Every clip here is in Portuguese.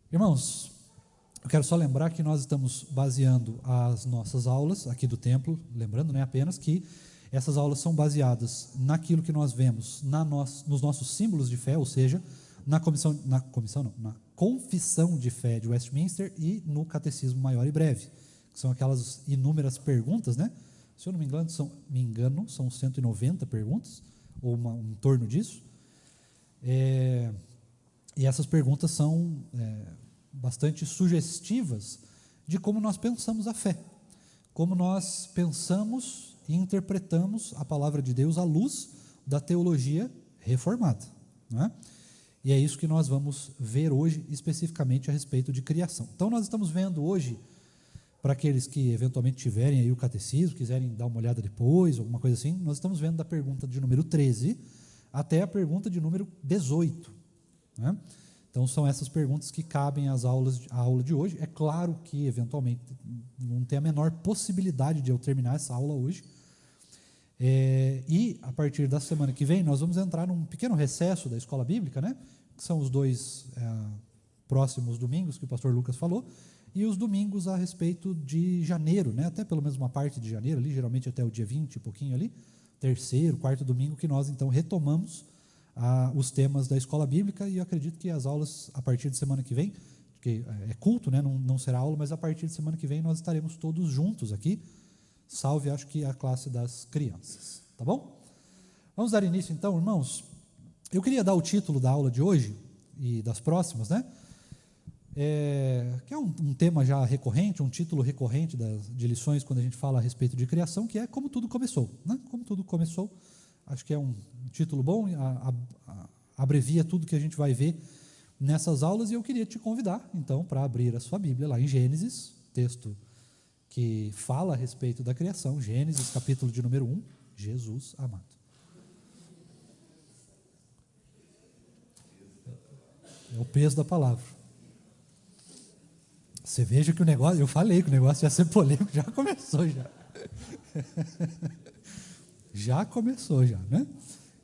Irmãos, eu quero só lembrar que nós estamos baseando as nossas aulas aqui do templo, lembrando, né, apenas que essas aulas são baseadas naquilo que nós vemos nos nossos símbolos de fé, ou seja, na Confissão de Fé de Westminster e no Catecismo Maior e Breve, que são aquelas inúmeras perguntas, né? Se eu não me engano, são 190 perguntas, ou em torno disso. E essas perguntas são bastante sugestivas de como nós pensamos a fé, como nós pensamos e interpretamos a palavra de Deus à luz da teologia reformada, não é? E é isso que nós vamos ver hoje, especificamente a respeito de criação. Então, nós estamos vendo hoje, para aqueles que eventualmente tiverem aí o catecismo, quiserem dar uma olhada depois, alguma coisa assim, nós estamos vendo da pergunta de número 13 até a pergunta de número 18. Né? Então, são essas perguntas que cabem às aulas, à aula de hoje. É claro que, eventualmente, não tem a menor possibilidade de eu terminar essa aula hoje. E, a partir da semana que vem, nós vamos entrar num pequeno recesso da escola bíblica, né? Que são os dois próximos domingos que o pastor Lucas falou, e os domingos a respeito de janeiro, né? Até pelo menos uma parte de janeiro, ali, geralmente até o dia 20 e pouquinho ali, terceiro, quarto domingo, que nós então retomamos os temas da escola bíblica, e eu acredito que as aulas, a partir de semana que vem, que é culto, né? Não será aula, mas a partir de semana que vem nós estaremos todos juntos aqui, salve, acho que a classe das crianças, tá bom? Vamos dar início então, irmãos. Eu queria dar o título da aula de hoje e das próximas, né? Que é um tema já recorrente, um título recorrente de lições quando a gente fala a respeito de criação, que é Como Tudo Começou, né? Como Tudo Começou, acho que é um título bom, abrevia tudo que a gente vai ver nessas aulas, e eu queria te convidar, então, para abrir a sua Bíblia lá em Gênesis, texto que fala a respeito da criação, Gênesis, capítulo de número 1, Jesus amado. É o peso da palavra. Você veja que o negócio, eu falei que o negócio ia ser polêmico, já começou já. Já começou já, né?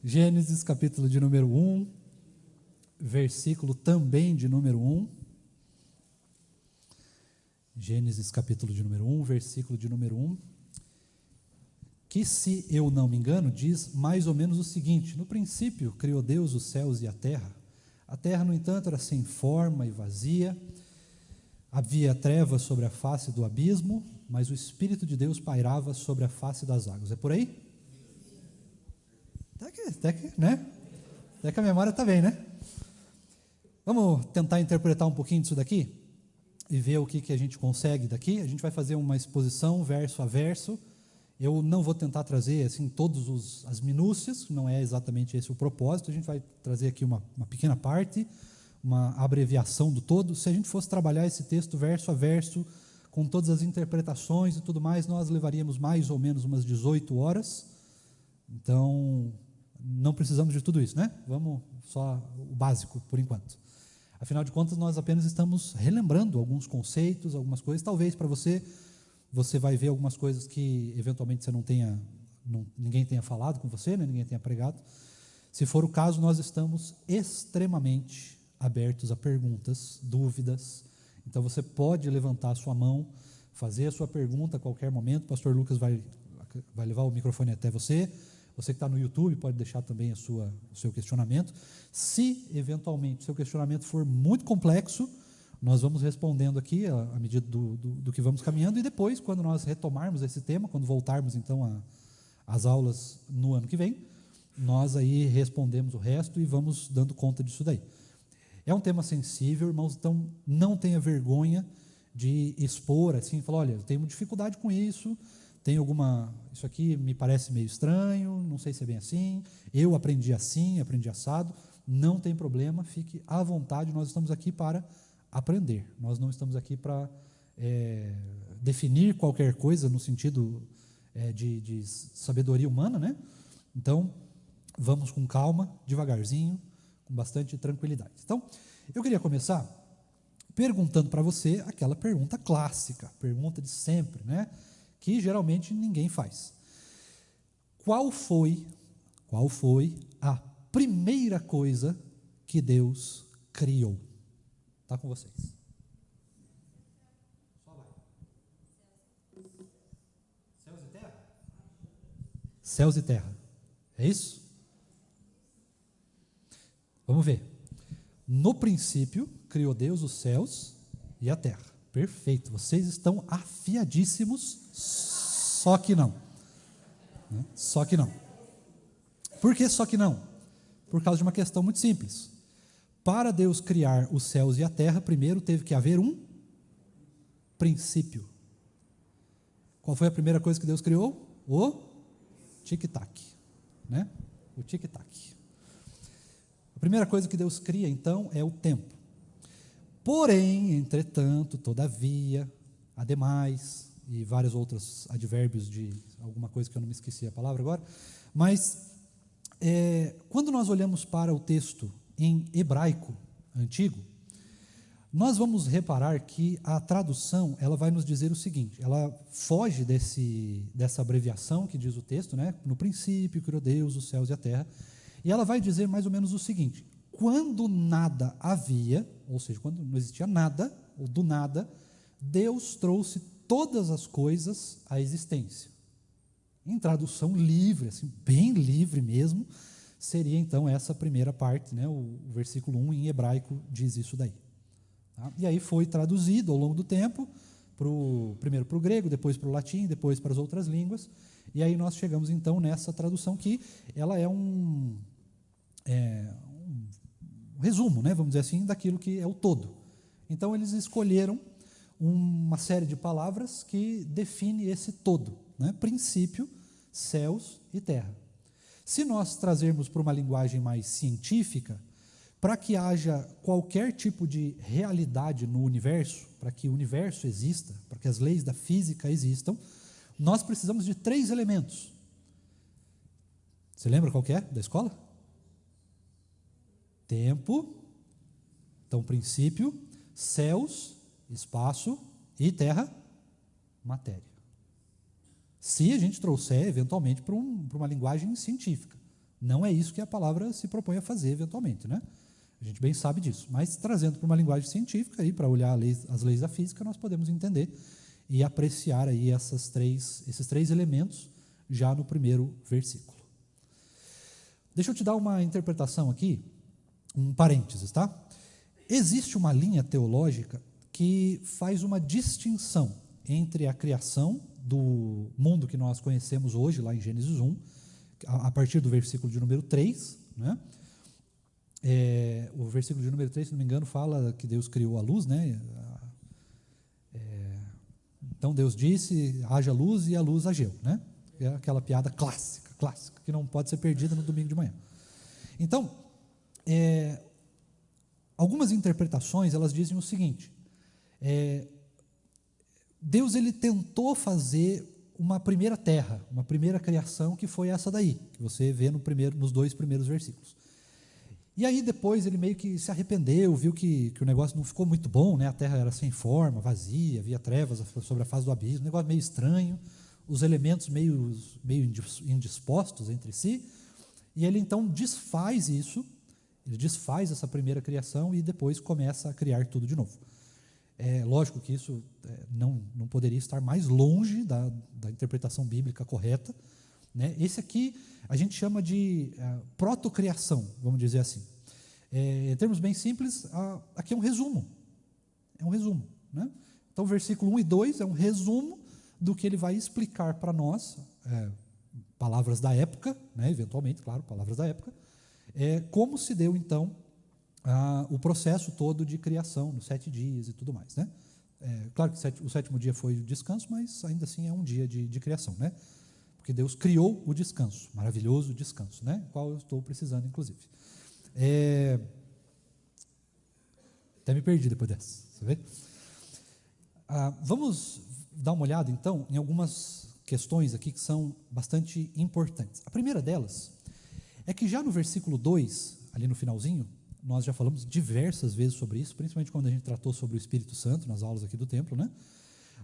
Gênesis, capítulo de número 1, versículo também de número 1. Gênesis, capítulo de número 1, versículo de número 1, que, se eu não me engano, diz mais ou menos o seguinte: no princípio criou Deus os céus e a terra, no entanto, era sem forma e vazia, havia trevas sobre a face do abismo, mas o Espírito de Deus pairava sobre a face das águas. É por aí? Até que a memória está bem, né? Vamos tentar interpretar um pouquinho disso daqui e ver o que a gente consegue daqui. A gente vai fazer uma exposição verso a verso. Eu não vou tentar trazer assim todas as minúcias, não é exatamente esse o propósito. A gente vai trazer aqui uma pequena parte, uma abreviação do todo. Se a gente fosse trabalhar esse texto verso a verso, com todas as interpretações e tudo mais, nós levaríamos mais ou menos umas 18 horas. Então, não precisamos de tudo isso, né? Vamos só o básico, por enquanto. Afinal de contas, nós apenas estamos relembrando alguns conceitos, algumas coisas. Talvez para você vai ver algumas coisas que eventualmente ninguém tenha falado com você, né? Ninguém tenha pregado. Se for o caso, nós estamos extremamente abertos a perguntas, dúvidas. Então você pode levantar a sua mão, fazer a sua pergunta a qualquer momento. O pastor Lucas vai levar o microfone até você. Você que está no YouTube pode deixar também o seu questionamento. Se, eventualmente, o seu questionamento for muito complexo, nós vamos respondendo aqui à medida do que vamos caminhando, e depois, quando nós retomarmos esse tema, quando voltarmos, então, às aulas no ano que vem, nós aí respondemos o resto e vamos dando conta disso daí. É um tema sensível, irmãos, então não tenha vergonha de expor, assim, falar, olha, eu tenho dificuldade com isso, isso aqui me parece meio estranho, não sei se é bem assim, eu aprendi assim, aprendi assado. Não tem problema, fique à vontade, nós estamos aqui para aprender, nós não estamos aqui para definir qualquer coisa no sentido de sabedoria humana, né? Então, vamos com calma, devagarzinho, com bastante tranquilidade. Então, eu queria começar perguntando para você aquela pergunta clássica, pergunta de sempre, né? Que geralmente ninguém faz. Qual foi a primeira coisa que Deus criou? Está com vocês. Só vai. Céus e terra? Céus e terra. É isso? Vamos ver. No princípio, criou Deus os céus e a terra. Perfeito. Vocês estão afiadíssimos, só que não. Só que não. Por que só que não? Por causa de uma questão muito simples. Para Deus criar os céus e a terra, primeiro teve que haver um princípio. Qual foi a primeira coisa que Deus criou? O tic-tac, né? O tic-tac. A primeira coisa que Deus cria, então, é o tempo. Porém, entretanto, todavia, ademais, e vários outros advérbios de alguma coisa que eu não me esqueci a palavra agora, mas quando nós olhamos para o texto em hebraico antigo, nós vamos reparar que a tradução, ela vai nos dizer o seguinte, ela foge dessa abreviação que diz o texto, né? No princípio criou Deus os céus e a terra, e ela vai dizer mais ou menos o seguinte: quando nada havia, ou seja, quando não existia nada, ou do nada, Deus trouxe todas as coisas à existência. Em tradução livre, assim, bem livre mesmo, seria então essa primeira parte, né? O versículo 1 em hebraico diz isso daí. Tá? E aí foi traduzido ao longo do tempo, primeiro para o grego, depois para o latim, depois para as outras línguas, e aí nós chegamos então nessa tradução que ela é um resumo, né, vamos dizer assim, daquilo que é o todo. Então eles escolheram uma série de palavras que define esse todo, né? Princípio, céus e terra. Se nós trazermos para uma linguagem mais científica, para que haja qualquer tipo de realidade no universo, para que o universo exista, para que as leis da física existam, nós precisamos de 3 elementos. Você lembra qual que é da escola? Tempo, então princípio, céus, espaço e terra, matéria. Se a gente trouxer eventualmente para uma linguagem científica. Não é isso que a palavra se propõe a fazer eventualmente, né? A gente bem sabe disso, mas trazendo para uma linguagem científica, para olhar as leis da física, nós podemos entender e apreciar aí esses três elementos já no primeiro versículo. Deixa eu te dar uma interpretação aqui, um parênteses, tá? Existe uma linha teológica que faz uma distinção entre a criação do mundo que nós conhecemos hoje, lá em Gênesis 1, a partir do versículo de número 3, né? O versículo de número 3, se não me engano, fala que Deus criou a luz, né? Então Deus disse, haja luz, e a luz ageu, né? É aquela piada clássica, que não pode ser perdida no domingo de manhã. Então, algumas interpretações, elas dizem o seguinte: Deus ele tentou fazer uma primeira terra, uma primeira criação, que foi essa daí, que você vê nos 2 primeiros versículos. E aí depois ele meio que se arrependeu, viu que o negócio não ficou muito bom, né? A terra era sem forma, vazia, havia trevas sobre a face do abismo, um negócio meio estranho, os elementos meio indispostos entre si, e ele então desfaz isso, ele desfaz essa primeira criação e depois começa a criar tudo de novo. É lógico que isso não poderia estar mais longe da interpretação bíblica correta, né? Esse aqui a gente chama de protocriação, vamos dizer assim. Em termos bem simples, aqui é um resumo. Né? Então, o versículo 1 e 2 é um resumo do que ele vai explicar para nós, palavras da época, né? Eventualmente, claro, palavras da época, como se deu, então, o processo todo de criação, nos 7 dias e tudo mais. Né? Claro que o 7º dia foi o descanso, mas ainda assim é um dia de criação, né? Porque Deus criou o descanso, maravilhoso descanso, né? Qual eu estou precisando, inclusive. Até me perdi depois dessa, você vê? Vamos dar uma olhada, então, em algumas questões aqui que são bastante importantes. A primeira delas é que já no versículo 2, ali no finalzinho, nós já falamos diversas vezes sobre isso, principalmente quando a gente tratou sobre o Espírito Santo, nas aulas aqui do templo, né?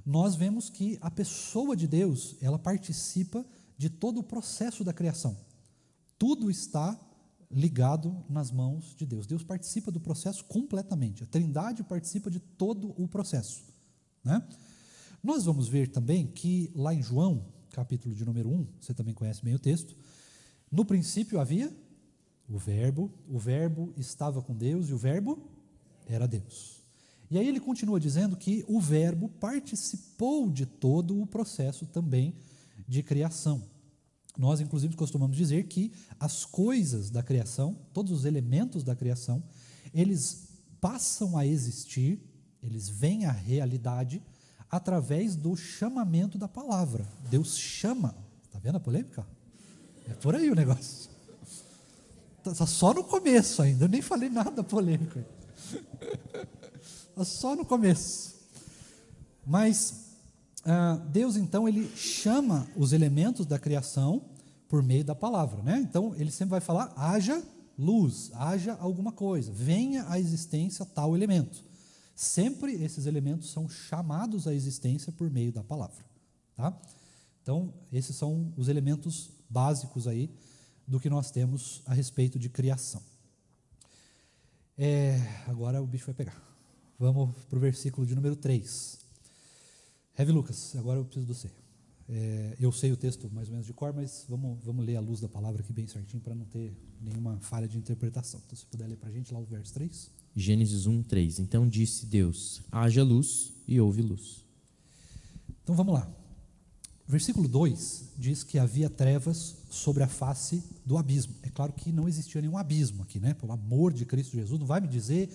Nós vemos que a pessoa de Deus, ela participa de todo o processo da criação. Tudo está ligado nas mãos de Deus. Deus participa do processo completamente. A Trindade participa de todo o processo, né? Nós vamos ver também que lá em João, capítulo de número 1, você também conhece bem o texto, no princípio havia o Verbo estava com Deus e o Verbo era Deus. E aí ele continua dizendo que o Verbo participou de todo o processo também de criação. Nós, inclusive, costumamos dizer que as coisas da criação, todos os elementos da criação, eles passam a existir, eles vêm à realidade através do chamamento da palavra. Deus chama. Está vendo a polêmica? É por aí o negócio. Está só no começo ainda, eu nem falei nada polêmico. Está só no começo. Mas Deus, então, ele chama os elementos da criação por meio da palavra, né? Então, ele sempre vai falar, haja luz, haja alguma coisa, venha à existência tal elemento. Sempre esses elementos são chamados à existência por meio da palavra, tá? Então, esses são os elementos básicos aí do que nós temos a respeito de criação. Agora o bicho vai pegar. Vamos para o versículo de número 3. Heve Lucas, agora eu preciso do você. Eu sei o texto mais ou menos de cor, mas vamos ler à luz da palavra aqui bem certinho para não ter nenhuma falha de interpretação. Então, se puder ler para a gente lá o verso 3. Gênesis 1, 3. Então disse Deus, haja luz, e houve luz. Então vamos lá. Versículo 2 diz que havia trevas sobre a face do abismo. É claro que não existia nenhum abismo aqui, né? Pelo amor de Cristo Jesus, não vai me dizer,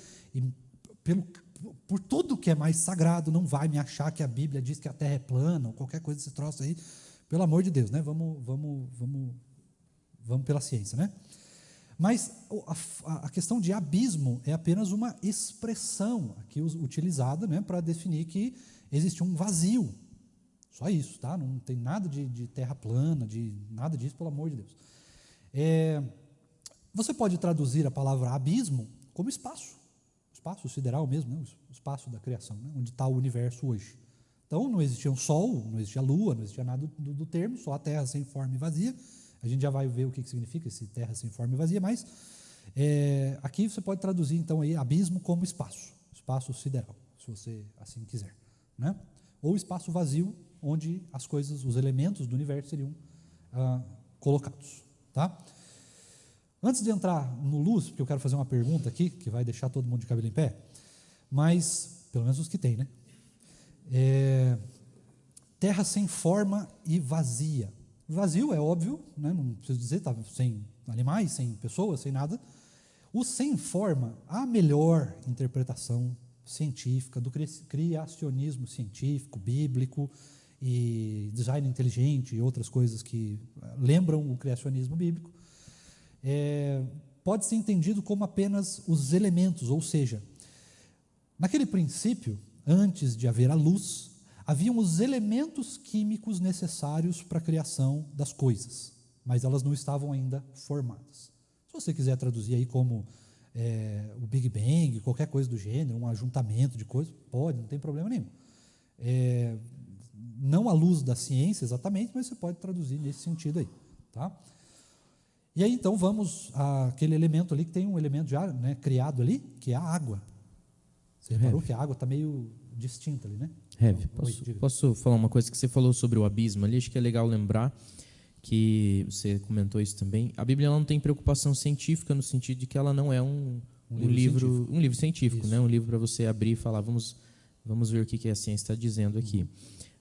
por tudo que é mais sagrado, não vai me achar que a Bíblia diz que a terra é plana, ou qualquer coisa desse troço aí, pelo amor de Deus, né? Vamos pela ciência, né? Mas a questão de abismo é apenas uma expressão aqui utilizada, né, para definir que existe um vazio. Só isso, tá? Não tem nada de terra plana, de nada disso, pelo amor de Deus. Você pode traduzir a palavra abismo como espaço sideral mesmo, né? O espaço da criação, né? Onde está o universo hoje. Então, não existia um sol, não existia lua, não existia nada do termo, só a terra sem forma e vazia. A gente já vai ver o que significa esse terra sem forma e vazia, mas aqui você pode traduzir, então, aí, abismo como espaço sideral, se você assim quiser, né? Ou espaço vazio, onde as coisas, os elementos do universo seriam colocados, tá? Antes de entrar no luz, porque eu quero fazer uma pergunta aqui, que vai deixar todo mundo de cabelo em pé, mas, pelo menos os que tem, né? Terra sem forma e vazia. Vazio é óbvio, né? Não preciso dizer, tá sem animais, sem pessoas, sem nada. O sem forma, a melhor interpretação científica do criacionismo científico, bíblico e design inteligente e outras coisas que lembram o criacionismo bíblico, pode ser entendido como apenas os elementos, ou seja, naquele princípio, antes de haver a luz, haviam os elementos químicos necessários para a criação das coisas, mas elas não estavam ainda formadas. Se você quiser traduzir aí como o Big Bang, qualquer coisa do gênero, um ajuntamento de coisas, pode, não tem problema nenhum. Não à luz da ciência exatamente, mas você pode traduzir nesse sentido aí, tá? E aí, então, vamos àquele elemento ali, que tem um elemento já, né, criado ali, que é a água. Você reparou que a água está meio distinta ali, né? Heve, posso falar uma coisa que você falou sobre o abismo ali? Acho que é legal lembrar que você comentou isso também. A Bíblia não tem preocupação científica no sentido de que ela não é um livro científico, né? Um livro para você abrir e falar, vamos ver o que a ciência está dizendo aqui.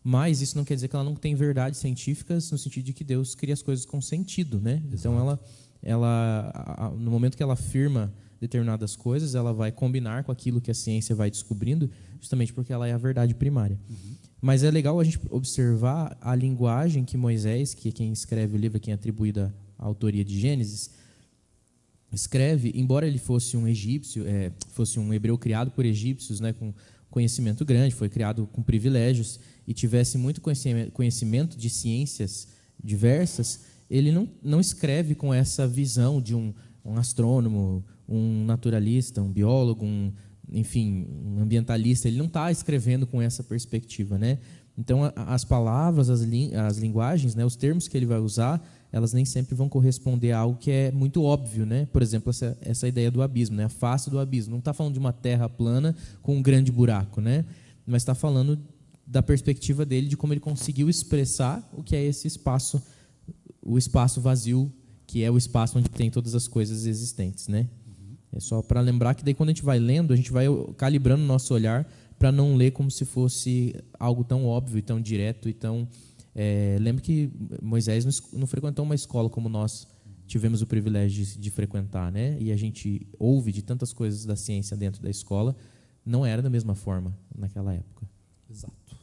Mas isso não quer dizer que ela não tem verdades científicas no sentido de que Deus cria as coisas com sentido, né? Exato. Então, ela, no momento que ela afirma determinadas coisas, ela vai combinar com aquilo que a ciência vai descobrindo, justamente porque ela é a verdade primária. Uhum. Mas é legal a gente observar a linguagem que Moisés, que é quem escreve o livro, quem é atribuída a autoria de Gênesis, escreve, embora ele fosse um egípcio, fosse um hebreu criado por egípcios, né, com conhecimento grande, foi criado com privilégios e tivesse muito conhecimento de ciências diversas, ele não escreve com essa visão de um astrônomo, um naturalista, um biólogo, enfim, um ambientalista. Ele não está escrevendo com essa perspectiva, né? Então, as palavras, as linguagens, né, os termos que ele vai usar elas nem sempre vão corresponder a algo que é muito óbvio, né? Por exemplo, essa ideia do abismo, né? A face do abismo. Não está falando de uma terra plana com um grande buraco, né? Mas está falando da perspectiva dele, de como ele conseguiu expressar o que é esse espaço, o espaço vazio, que é o espaço onde tem todas as coisas existentes, né? É só para lembrar que daí quando a gente vai lendo, a gente vai calibrando o nosso olhar para não ler como se fosse algo tão óbvio e tão direto e tão... lembra que Moisés não frequentou uma escola como nós tivemos o privilégio de frequentar, né? E a gente ouve de tantas coisas da ciência dentro da escola, não era da mesma forma naquela época. Exato.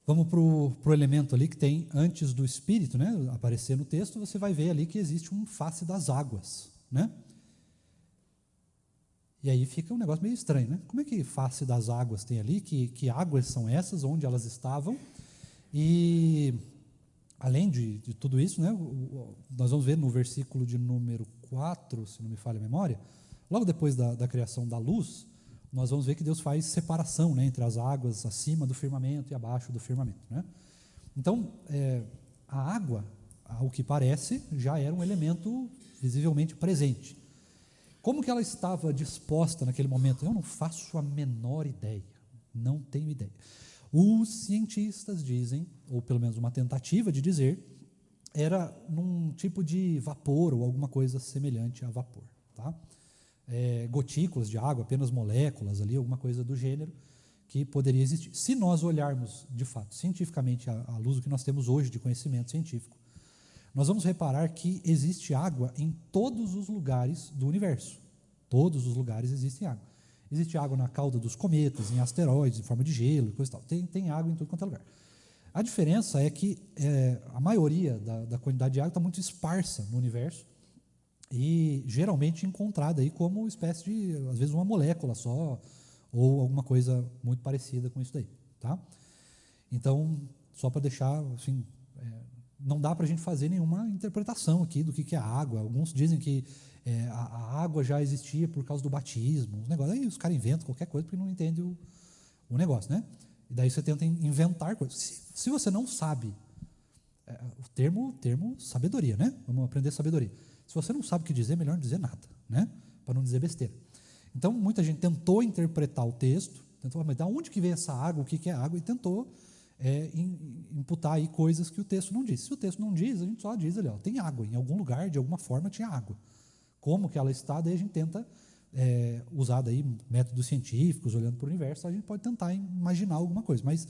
Vamos para o elemento ali que tem antes do Espírito, né? Aparecer no texto, você vai ver ali que existe um face das águas, né? E aí fica um negócio meio estranho, né? Como é que face das águas tem ali? Que águas são essas? Onde elas estavam? E, além de tudo isso, né, nós vamos ver no versículo de número 4, se não me falha a memória, logo depois da criação da luz, nós vamos ver que Deus faz separação, né, entre as águas acima do firmamento e abaixo do firmamento, né? Então, a água, ao que parece, já era um elemento visivelmente presente. Como que ela estava disposta naquele momento? Eu não faço a menor ideia, não tenho ideia. Os cientistas dizem, ou pelo menos uma tentativa de dizer, era num tipo de vapor ou alguma coisa semelhante a vapor, tá? Gotículas de água, apenas moléculas ali, alguma coisa do gênero que poderia existir. Se nós olharmos, de fato, cientificamente, à luz do que nós temos hoje de conhecimento científico, nós vamos reparar que existe água em todos os lugares do universo. Todos os lugares existe água. Existe água na cauda dos cometas, em asteroides, em forma de gelo, coisa e tal. Tem água em tudo quanto é lugar. A diferença é que a maioria da quantidade de água está muito esparsa no universo e geralmente encontrada aí como espécie de, às vezes, uma molécula só ou alguma coisa muito parecida com isso daí, tá? Então, só para deixar, assim, não dá para a gente fazer nenhuma interpretação aqui do que é a água. Alguns dizem que a água já existia por causa do batismo, os negócios. Aí os caras inventam qualquer coisa porque não entendem o negócio, né? E daí você tenta inventar coisas. Se você não sabe, o termo sabedoria, né? Vamos aprender sabedoria. Se você não sabe o que dizer, é melhor não dizer nada, né? Para não dizer besteira. Então, muita gente tentou interpretar o texto, tentou, mas de onde que vem essa água, o que é água, e tentou imputar aí coisas que o texto não diz. Se o texto não diz, a gente só diz ali, ó, tem água, em algum lugar, de alguma forma, tinha água. Como que ela está, daí a gente tenta usar daí métodos científicos, olhando para o universo, a gente pode tentar imaginar alguma coisa, mas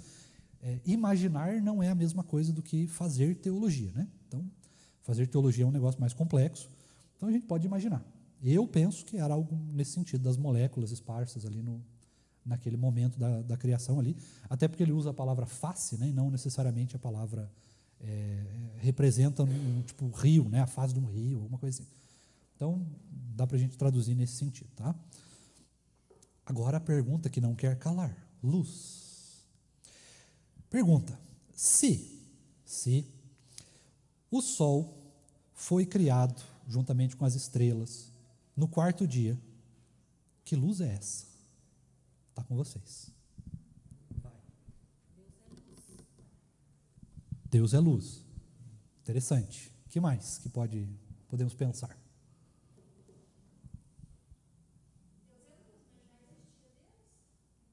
imaginar não é a mesma coisa do que fazer teologia, né? Então, fazer teologia é um negócio mais complexo, então a gente pode imaginar. Eu penso que era algo nesse sentido, das moléculas esparsas ali naquele momento da criação ali, até porque ele usa a palavra face, né, e não necessariamente a palavra representa tipo rio, né, a face de um rio, alguma coisa assim. Então, dá para a gente traduzir nesse sentido, tá? Agora a pergunta que não quer calar: luz. Pergunta: se o Sol foi criado juntamente com as estrelas no quarto dia, que luz é essa? Está com vocês. Deus é luz. Interessante. O que mais que podemos pensar?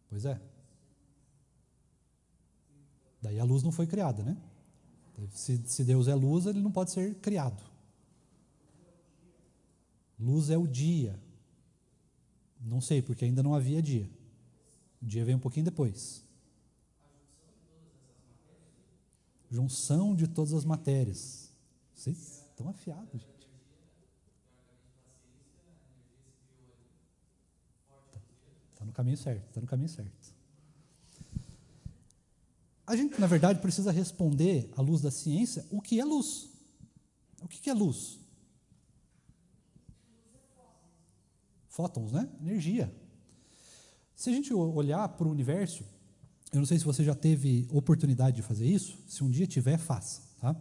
Pois é. Daí a luz não foi criada, né? Se Deus é luz, ele não pode ser criado. Luz é o dia. Não sei, porque ainda não havia dia. O dia veio um pouquinho depois. Junção de todas as matérias. Vocês estão afiados, gente. Está no caminho certo, está no caminho certo. A gente, na verdade, precisa responder, à luz da ciência, o que é luz. O que é luz? Fótons, né? Energia. Se a gente olhar para o universo, eu não sei se você já teve oportunidade de fazer isso, se um dia tiver, faça, tá?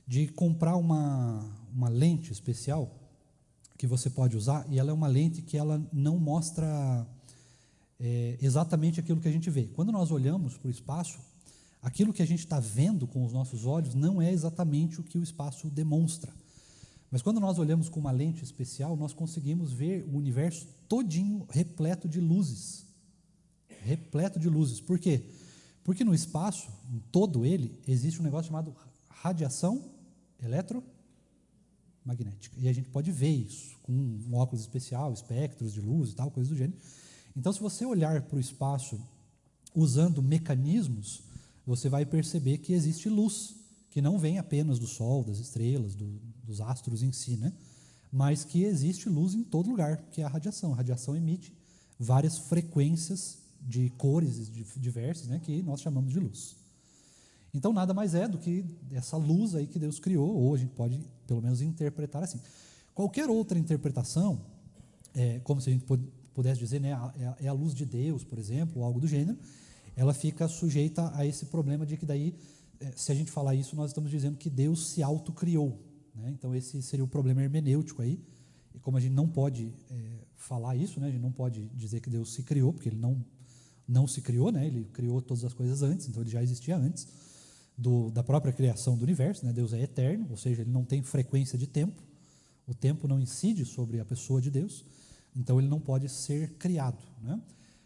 De comprar uma lente especial que você pode usar, e ela é uma lente que ela não mostra exatamente aquilo que a gente vê. Quando nós olhamos para o espaço, Aquilo que a gente está vendo com os nossos olhos não é exatamente o que o espaço demonstra. Mas quando nós olhamos com uma lente especial, nós conseguimos ver o universo todinho repleto de luzes. Repleto de luzes. Por quê? Porque no espaço, em todo ele, existe um negócio chamado radiação eletromagnética. E a gente pode ver isso com um óculos especial, espectros de luz e tal, coisas do gênero. Então, se você olhar para o espaço usando mecanismos, você vai perceber que existe luz, que não vem apenas do Sol, das estrelas, dos astros em si, né? Mas que existe luz em todo lugar, que é a radiação. A radiação emite várias frequências de cores diversas, né, que nós chamamos de luz. Então, nada mais é do que essa luz aí que Deus criou, ou a gente pode, pelo menos, interpretar assim. Qualquer outra interpretação, como se a gente pudesse dizer, né, é a luz de Deus, por exemplo, ou algo do gênero, ela fica sujeita a esse problema de que daí, se a gente falar isso, nós estamos dizendo que Deus se autocriou, né? Então, esse seria o problema hermenêutico aí, e como a gente não pode falar isso, né, a gente não pode dizer que Deus se criou, porque ele não se criou, né? Ele criou todas as coisas antes, então ele já existia antes da própria criação do universo, né? Deus é eterno, ou seja, ele não tem frequência de tempo, o tempo não incide sobre a pessoa de Deus, então ele não pode ser criado, né?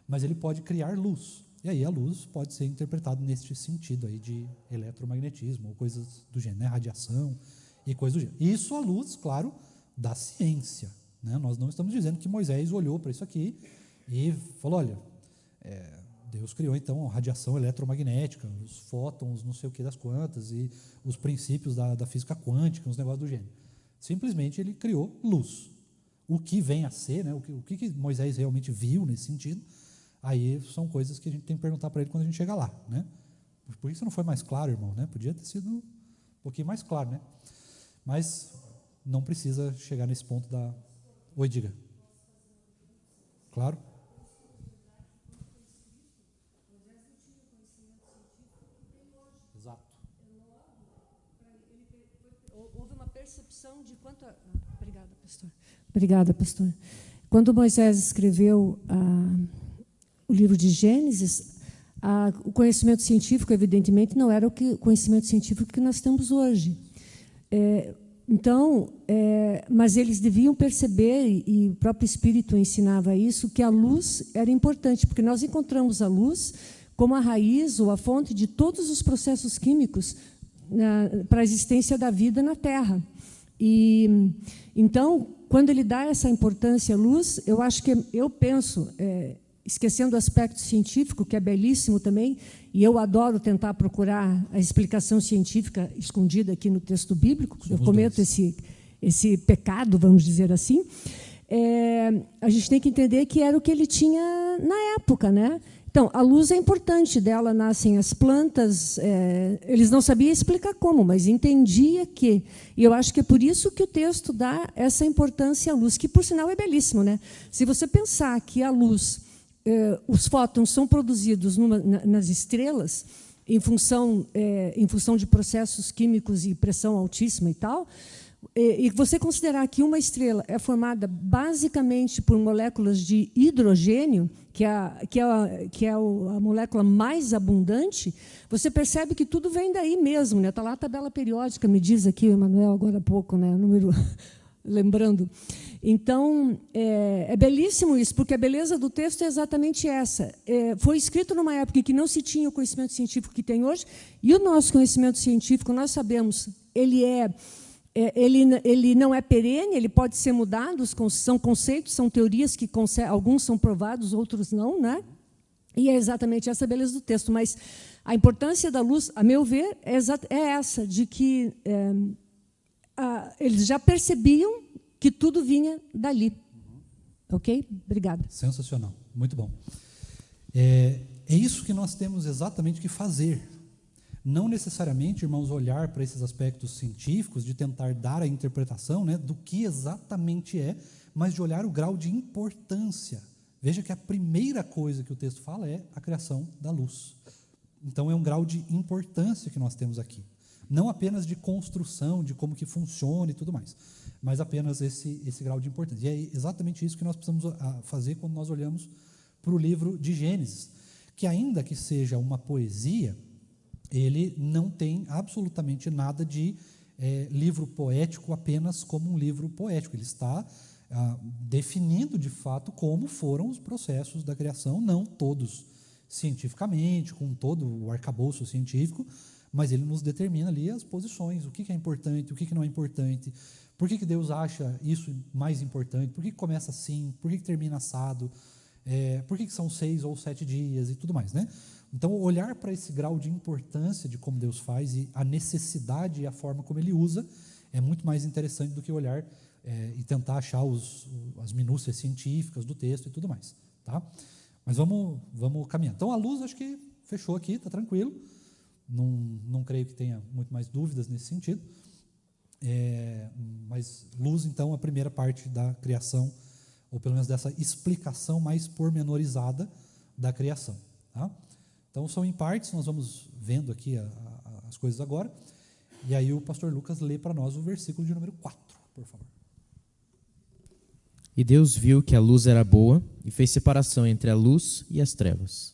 Mas ele pode criar luz, e aí a luz pode ser interpretada neste sentido aí de eletromagnetismo, ou coisas do gênero, né? Radiação e coisas do gênero. Isso à luz, claro, da ciência, né? Nós não estamos dizendo que Moisés olhou para isso aqui e falou, olha, Deus criou, então, a radiação eletromagnética, os fótons, não sei o que das quantas, e os princípios da física quântica, os negócios do gênero. Simplesmente ele criou luz. O que vem a ser, né, o que Moisés realmente viu nesse sentido, aí são coisas que a gente tem que perguntar para ele quando a gente chega lá, né? Por que isso não foi mais claro, irmão? Né? Podia ter sido um pouquinho mais claro, né? Mas não precisa chegar nesse ponto da... Oi, diga. Claro. Exato. Houve uma percepção de quanto... Obrigada, pastor. Obrigada, pastor. Quando Moisés escreveu o livro de Gênesis, o conhecimento científico, evidentemente, não era o conhecimento científico que nós temos hoje. Mas eles deviam perceber, e o próprio Espírito ensinava isso, que a luz era importante, porque nós encontramos a luz como a raiz ou a fonte de todos os processos químicos para a existência da vida na Terra. E então, quando ele dá essa importância à luz, eu penso, esquecendo o aspecto científico, que é belíssimo também, e eu adoro tentar procurar a explicação científica escondida aqui no texto bíblico, eu cometo esse pecado, vamos dizer assim, a gente tem que entender que era o que ele tinha na época, né? Então, a luz é importante, dela nascem as plantas, eles não sabiam explicar como, mas entendia que, e eu acho que é por isso que o texto dá essa importância à luz, que, por sinal, é belíssimo, né? Se você pensar que a luz, os fótons são produzidos nas estrelas, em função de processos químicos e pressão altíssima e tal, e você considerar que uma estrela é formada basicamente por moléculas de hidrogênio, que é a molécula mais abundante, você percebe que tudo vem daí mesmo, né? Está lá a tabela periódica, me diz aqui o Emanuel agora há pouco, né? O número, lembrando. Então, é belíssimo isso, porque a beleza do texto é exatamente essa. Foi escrito numa época em que não se tinha o conhecimento científico que tem hoje, e o nosso conhecimento científico, nós sabemos, ele não é perene, ele pode ser mudado, são conceitos, são teorias que alguns são provados, outros não, né? E é exatamente essa a beleza do texto. Mas a importância da luz, a meu ver, é essa, de que eles já percebiam que tudo vinha dali. Ok? Obrigada. Sensacional, muito bom. É isso que nós temos exatamente que fazer. Não necessariamente, irmãos, olhar para esses aspectos científicos, de tentar dar a interpretação, né, do que exatamente é, mas de olhar o grau de importância. Veja que a primeira coisa que o texto fala é a criação da luz. Então, é um grau de importância que nós temos aqui. Não apenas de construção, de como que funciona e tudo mais, mas apenas esse grau de importância. E é exatamente isso que nós precisamos fazer quando nós olhamos para o livro de Gênesis, que ainda que seja uma poesia, ele não tem absolutamente nada de livro poético apenas como um livro poético. Ele está definindo, de fato, como foram os processos da criação, não todos cientificamente, com todo o arcabouço científico, mas ele nos determina ali as posições, o que é importante, o que não é importante, por que Deus acha isso mais importante, por que começa assim, por que termina assado, por que são 6 ou 7 dias e tudo mais, né? Então, olhar para esse grau de importância de como Deus faz e a necessidade e a forma como Ele usa é muito mais interessante do que olhar e tentar achar as minúcias científicas do texto e tudo mais, tá? Mas vamos caminhar. Então, a luz, acho que fechou aqui, está tranquilo. Não creio que tenha muito mais dúvidas nesse sentido. Mas luz, então, a primeira parte da criação, ou pelo menos dessa explicação mais pormenorizada da criação, tá? Então, são em partes, nós vamos vendo aqui as coisas agora, e aí o pastor Lucas lê para nós o versículo de número 4, por favor. E Deus viu que a luz era boa e fez separação entre a luz e as trevas.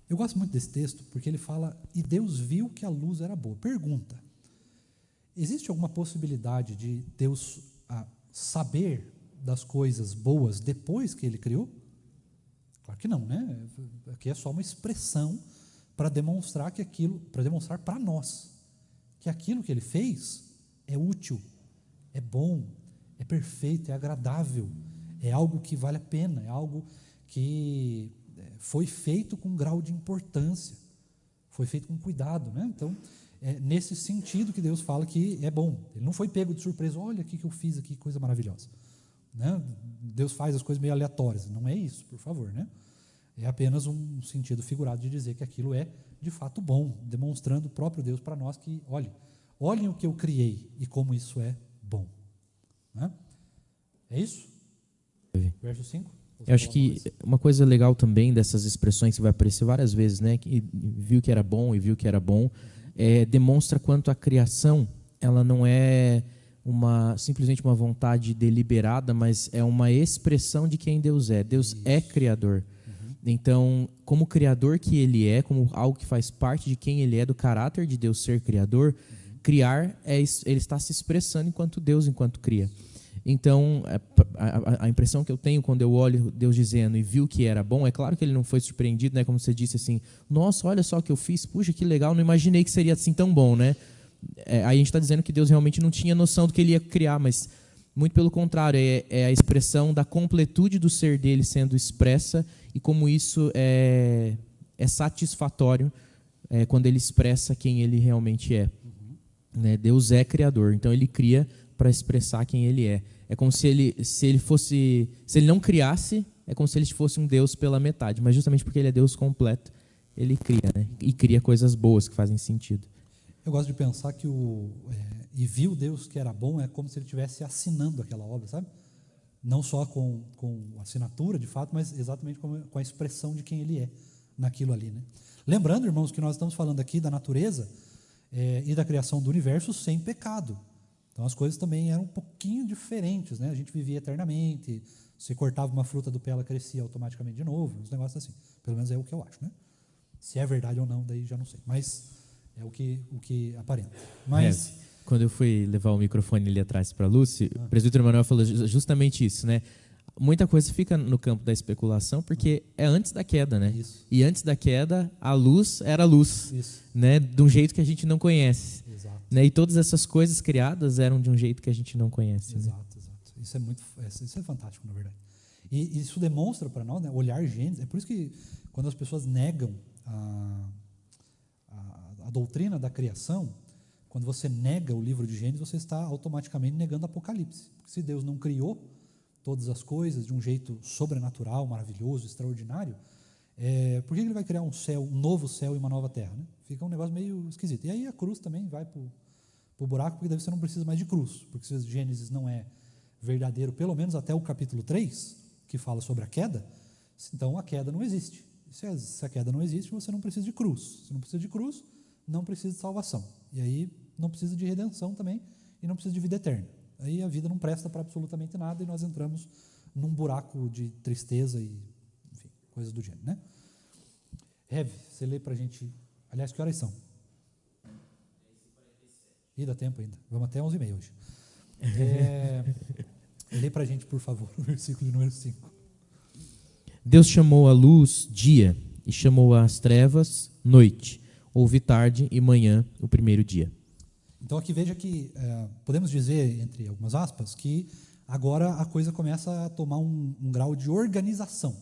Eu gosto muito desse texto, porque ele fala, e Deus viu que a luz era boa. Pergunta, existe alguma possibilidade de Deus saber das coisas boas depois que Ele criou? Claro que não, né? Aqui é só uma expressão para demonstrar para nós que aquilo que Ele fez é útil, é bom, é perfeito, é agradável, é algo que vale a pena, é algo que foi feito com um grau de importância, foi feito com cuidado, né? Então, é nesse sentido que Deus fala que é bom. Ele não foi pego de surpresa, olha o que eu fiz aqui, coisa maravilhosa, né? Deus faz as coisas meio aleatórias, não é isso, por favor, né? É apenas um sentido figurado de dizer que aquilo é de fato bom, demonstrando o próprio Deus para nós que, olhem o que eu criei e como isso é bom, né? É isso? Verso 5. Eu acho que uma coisa legal também dessas expressões que vai aparecer várias vezes, né, que viu que era bom e viu que era bom, demonstra quanto a criação, ela não é simplesmente uma vontade deliberada, mas é uma expressão de quem Deus é. Deus é criador. Então, como criador que Ele é, como algo que faz parte de quem Ele é, do caráter de Deus ser criador, criar, Ele está se expressando enquanto Deus, enquanto cria. Então, a impressão que eu tenho quando eu olho Deus dizendo e viu que era bom, é claro que Ele não foi surpreendido, né? Como você disse assim, nossa, olha só o que eu fiz, puxa, que legal, não imaginei que seria assim tão bom, né? Aí a gente está dizendo que Deus realmente não tinha noção do que Ele ia criar, mas muito pelo contrário, é a expressão da completude do ser dele sendo expressa e como isso é satisfatório quando Ele expressa quem Ele realmente é. Né? Deus é criador, então Ele cria para expressar quem Ele é. É como se ele não criasse, é como se Ele fosse um Deus pela metade, mas justamente porque Ele é Deus completo, Ele cria, né? E cria coisas boas que fazem sentido. Eu gosto de pensar que e viu Deus que era bom é como se Ele estivesse assinando aquela obra, sabe? Não só com assinatura, de fato, mas exatamente com a expressão de quem Ele é naquilo ali, né? Lembrando, irmãos, que nós estamos falando aqui da natureza e da criação do universo sem pecado. Então as coisas também eram um pouquinho diferentes, né? A gente vivia eternamente, se cortava uma fruta do pé, ela crescia automaticamente de novo, uns negócios assim. Pelo menos é o que eu acho, né? Se é verdade ou não, daí já não sei. Mas é o que aparenta. Mas quando eu fui levar o microfone ali atrás para a Lúcia, o presbítero Manuel falou justamente isso, né? Muita coisa fica no campo da especulação, porque é antes da queda, né? Isso. E antes da queda, a luz era luz, Isso. né? De um jeito que a gente não conhece. Exato. Né? E todas essas coisas criadas eram de um jeito que a gente não conhece. Exato, né? exato. Isso é fantástico, na verdade. E isso demonstra para nós, né, olhar Gênesis. É por isso que quando as pessoas negam a doutrina da criação, quando você nega o livro de Gênesis, você está automaticamente negando Apocalipse. Porque se Deus não criou todas as coisas de um jeito sobrenatural, maravilhoso, extraordinário, por que Ele vai criar um novo céu e uma nova terra? Né? Fica um negócio meio esquisito. E aí a cruz também vai para o buraco, porque daí você não precisa mais de cruz. Porque se Gênesis não é verdadeiro, pelo menos até o capítulo 3, que fala sobre a queda, então a queda não existe. Se a queda não existe, você não precisa de cruz. Se não precisa de cruz, não precisa de salvação. E aí não precisa de redenção também, e não precisa de vida eterna. Aí a vida não presta para absolutamente nada e nós entramos num buraco de tristeza e, enfim, coisas do gênero, né? Rev, você lê para a gente. Aliás, que horas são? Ih, dá tempo ainda. Vamos até 11h30 hoje. Lê para a gente, por favor, o versículo de número 5. Deus chamou a luz dia e chamou as trevas noite. Houve tarde e manhã o primeiro dia. Então aqui veja que podemos dizer, entre algumas aspas, que agora a coisa começa a tomar um grau de organização.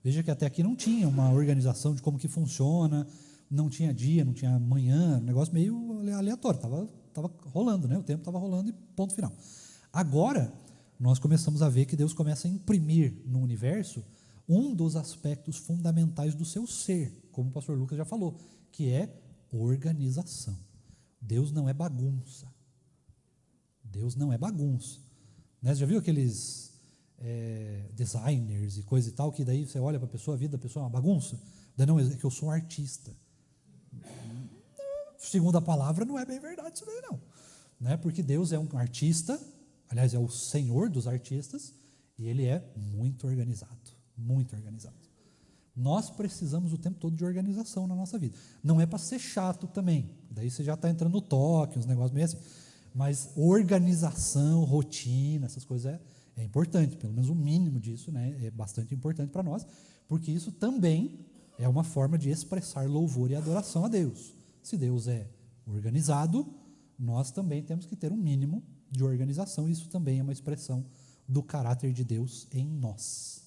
Veja que até aqui não tinha uma organização de como que funciona, não tinha dia, não tinha manhã, um negócio meio aleatório, estava rolando, né? O tempo estava rolando e ponto final. Agora, nós começamos a ver que Deus começa a imprimir no universo um dos aspectos fundamentais do seu ser, como o pastor Lucas já falou, que é organização. Deus não é bagunça. Deus não é bagunça. Né? Você já viu aqueles designers e coisa e tal, que daí você olha para a pessoa, a vida da pessoa é uma bagunça? Daí não, é que eu sou um artista. Segundo a palavra, não é bem verdade isso daí não. Né? Porque Deus é um artista, aliás, é o Senhor dos artistas, e Ele é muito organizado. Muito organizado. Nós precisamos o tempo todo de organização na nossa vida. Não é para ser chato também, daí você já está entrando no toque, uns negócios meio assim. Mas organização, rotina, essas coisas é importante, pelo menos o mínimo disso, né, é bastante importante para nós, porque isso também é uma forma de expressar louvor e adoração a Deus. Se Deus é organizado, nós também temos que ter um mínimo de organização, e isso também é uma expressão do caráter de Deus em nós.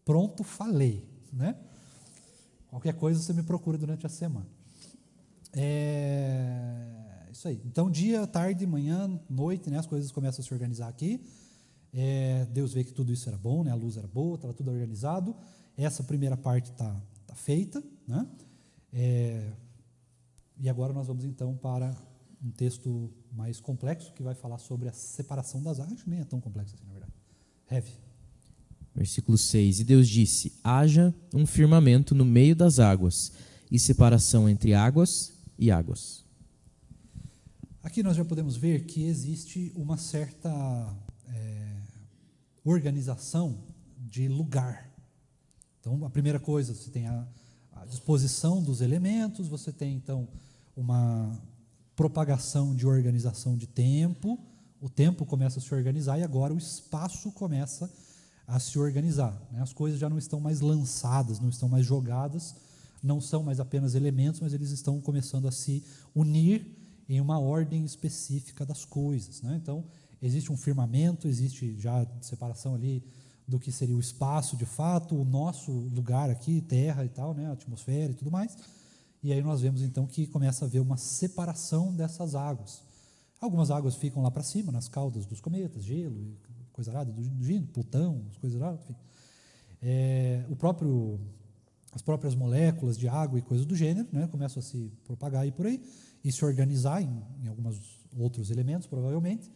Pronto, falei, né? Qualquer coisa você me procura durante a semana. Isso aí. Então, dia, tarde, manhã, noite, né, as coisas começam a se organizar aqui. Deus vê que tudo isso era bom, né, a luz era boa, estava tudo organizado. Essa primeira parte está feita, né? E agora nós vamos então para um texto mais complexo que vai falar sobre a separação das águas. Nem é tão complexo assim, na verdade. Heavy. Versículo 6. E Deus disse: haja um firmamento no meio das águas, e separação entre águas e águas. Aqui nós já podemos ver que existe uma certa organização de lugar. Então, a primeira coisa, você tem a disposição dos elementos, você tem, então, uma propagação de organização de tempo, o tempo começa a se organizar e agora o espaço começa a se organizar. Né? As coisas já não estão mais lançadas, não estão mais jogadas, não são mais apenas elementos, mas eles estão começando a se unir em uma ordem específica das coisas. Né? Então, existe um firmamento, existe já separação ali do que seria o espaço de fato, o nosso lugar aqui, terra e tal, né? A atmosfera e tudo mais. E aí nós vemos então que começa a haver uma separação dessas águas. Algumas águas ficam lá para cima, nas caudas dos cometas, gelo, coisa errada do Gino, Plutão, as coisas erradas, enfim. As próprias moléculas de água e coisas do gênero, né, começam a se propagar aí por aí e se organizar em alguns outros elementos, provavelmente.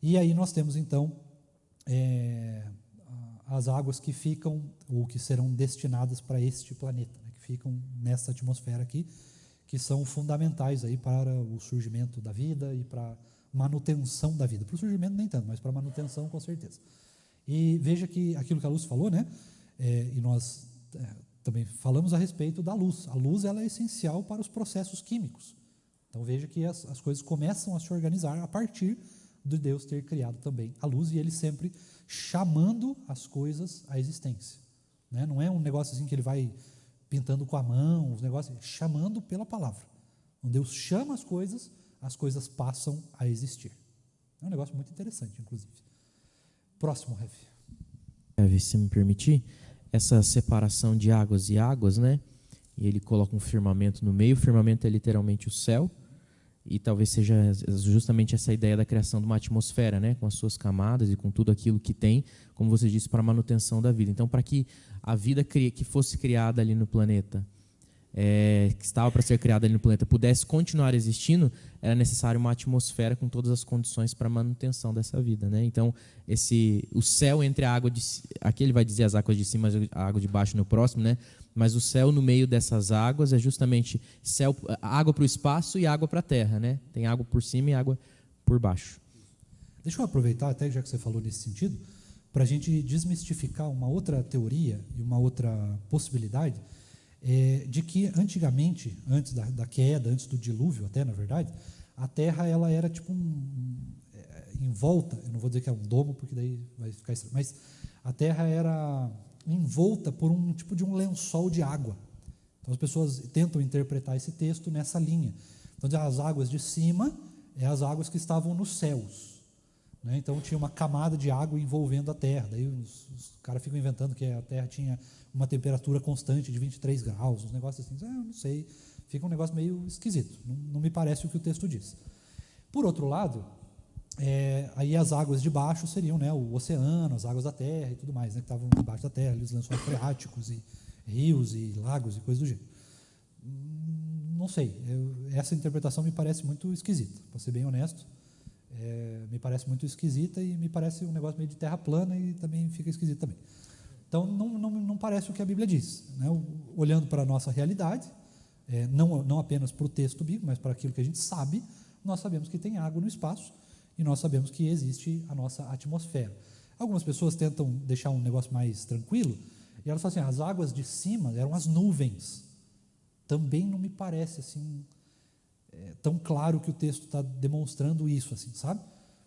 E aí nós temos então as águas que ficam, ou que serão destinadas para este planeta, né, que ficam nessa atmosfera aqui, que são fundamentais aí para o surgimento da vida e para a manutenção da vida. Para o surgimento nem tanto, mas para a manutenção com certeza. E veja que aquilo que a Luz falou, né, e nós também falamos a respeito da luz. A luz ela é essencial para os processos químicos. Então veja que as coisas começam a se organizar a partir de Deus ter criado também a luz e Ele sempre chamando as coisas à existência. Né? Não é um negócio assim que Ele vai pintando com a mão, os negócios, chamando pela palavra. Quando Deus chama as coisas passam a existir. É um negócio muito interessante, inclusive. Próximo, Rev. Rev, se me permitir, essa separação de águas e águas, né? E ele coloca um firmamento no meio. O firmamento é literalmente o céu. E talvez seja justamente essa ideia da criação de uma atmosfera, né? Com as suas camadas e com tudo aquilo que tem, como você disse, para a manutenção da vida. Então, para que a vida que fosse criada ali no planeta, que estava para ser criada ali no planeta, pudesse continuar existindo, era necessário uma atmosfera com todas as condições para a manutenção dessa vida, né? Então, o céu entre a água aqui ele vai dizer as águas de cima, a água de baixo no próximo, né? Mas o céu no meio dessas águas é justamente água para o espaço e água para a terra, né? Tem água por cima e água por baixo. Deixa eu aproveitar, até já que você falou nesse sentido, para a gente desmistificar uma outra teoria e uma outra possibilidade, de que antigamente, antes da queda, antes do dilúvio até, na verdade, a terra ela era tipo em volta, eu não vou dizer que é um domo, porque daí vai ficar estranho, mas a terra era envolta por um tipo de um lençol de água. Então as pessoas tentam interpretar esse texto nessa linha. Então as águas de cima as águas que estavam nos céus, né? Então tinha uma camada de água envolvendo a terra. Daí os caras ficam inventando que a terra tinha uma temperatura constante de 23 graus, uns negócios assim, eu não sei, fica um negócio meio esquisito, não me parece o que o texto diz. Por outro lado, aí as águas de baixo seriam, né, o oceano, as águas da terra e tudo mais, né, que estavam embaixo da terra, ali, os lençóis freáticos e rios e lagos e coisas do gênero. Não sei, essa interpretação me parece muito esquisita, para ser bem honesto. Me parece muito esquisita e me parece um negócio meio de terra plana e também fica esquisito também. Então, não parece o que a Bíblia diz, né? Olhando para a nossa realidade, não apenas para o texto bíblico, mas para aquilo que a gente sabe, nós sabemos que tem água no espaço e nós sabemos que existe a nossa atmosfera. Algumas pessoas tentam deixar um negócio mais tranquilo e elas falam assim, as águas de cima eram as nuvens. Também não me parece assim tão claro que o texto está demonstrando isso, assim, sabe?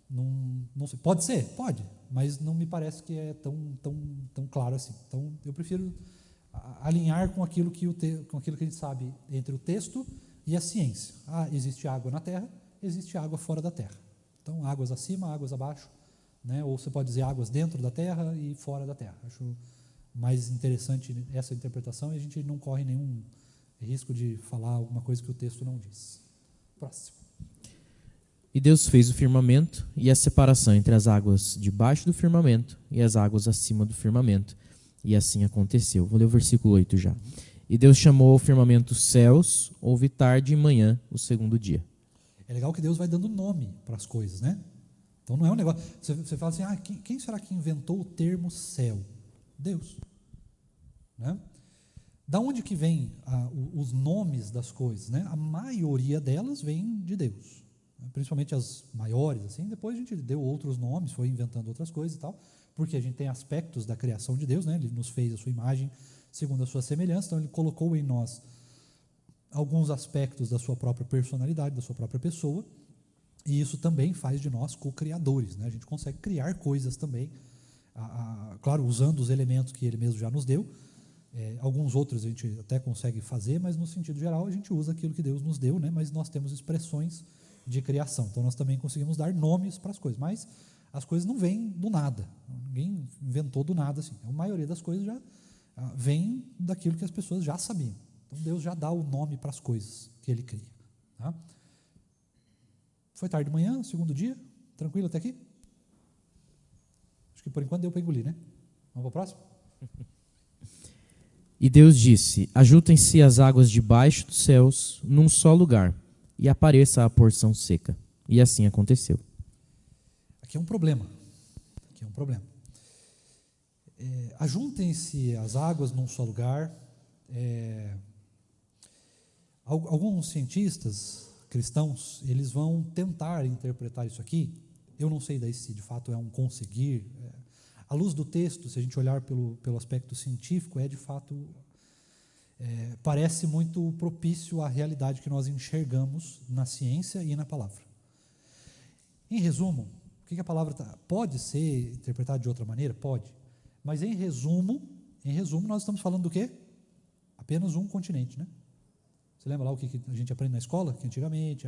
Não sei. Pode ser, pode, mas não me parece que é tão claro assim. Então, eu prefiro alinhar com aquilo que a gente sabe entre o texto e a ciência. Existe água na Terra, existe água fora da Terra. Então, águas acima, águas abaixo, né? Ou você pode dizer águas dentro da Terra e fora da Terra. Acho mais interessante essa interpretação e a gente não corre nenhum risco de falar alguma coisa que o texto não diz. Próximo. E Deus fez o firmamento e a separação entre as águas debaixo do firmamento e as águas acima do firmamento. E assim aconteceu. Vou ler o versículo 8 já. E Deus chamou ao firmamento céus, houve tarde e manhã, o segundo dia. É legal que Deus vai dando nome para as coisas, né? Então não é um negócio... Você fala assim, quem será que inventou o termo céu? Deus. Né? Da onde que vem os nomes das coisas, né? A maioria delas vem de Deus, né? Principalmente as maiores, assim. Depois a gente deu outros nomes, foi inventando outras coisas e tal, porque a gente tem aspectos da criação de Deus, né? Ele nos fez a sua imagem segundo a sua semelhança, então ele colocou em nós alguns aspectos da sua própria personalidade, da sua própria pessoa, e isso também faz de nós co-criadores, né? A gente consegue criar coisas também, claro, usando os elementos que ele mesmo já nos deu. Alguns outros a gente até consegue fazer, mas no sentido geral a gente usa aquilo que Deus nos deu, né? Mas nós temos expressões de criação, então nós também conseguimos dar nomes para as coisas, mas as coisas não vêm do nada, ninguém inventou do nada assim. A maioria das coisas já vem daquilo que as pessoas já sabiam, então Deus já dá o nome para as coisas que Ele cria, tá? Foi tarde de manhã, segundo dia, tranquilo até aqui? Acho que por enquanto deu para engolir, né? Vamos para o próximo? E Deus disse, ajuntem-se as águas debaixo dos céus num só lugar, e apareça a porção seca. E assim aconteceu. Aqui é um problema. Ajuntem-se as águas num só lugar. Alguns cientistas cristãos, eles vão tentar interpretar isso aqui. Eu não sei daí se de fato é um conseguir. À luz do texto, se a gente olhar pelo aspecto científico, de fato, parece muito propício à realidade que nós enxergamos na ciência e na palavra. Em resumo, o que a palavra pode ser interpretada de outra maneira? Pode. Mas em resumo, nós estamos falando do quê? Apenas um continente, né? Você lembra lá o que a gente aprende na escola? Que antigamente,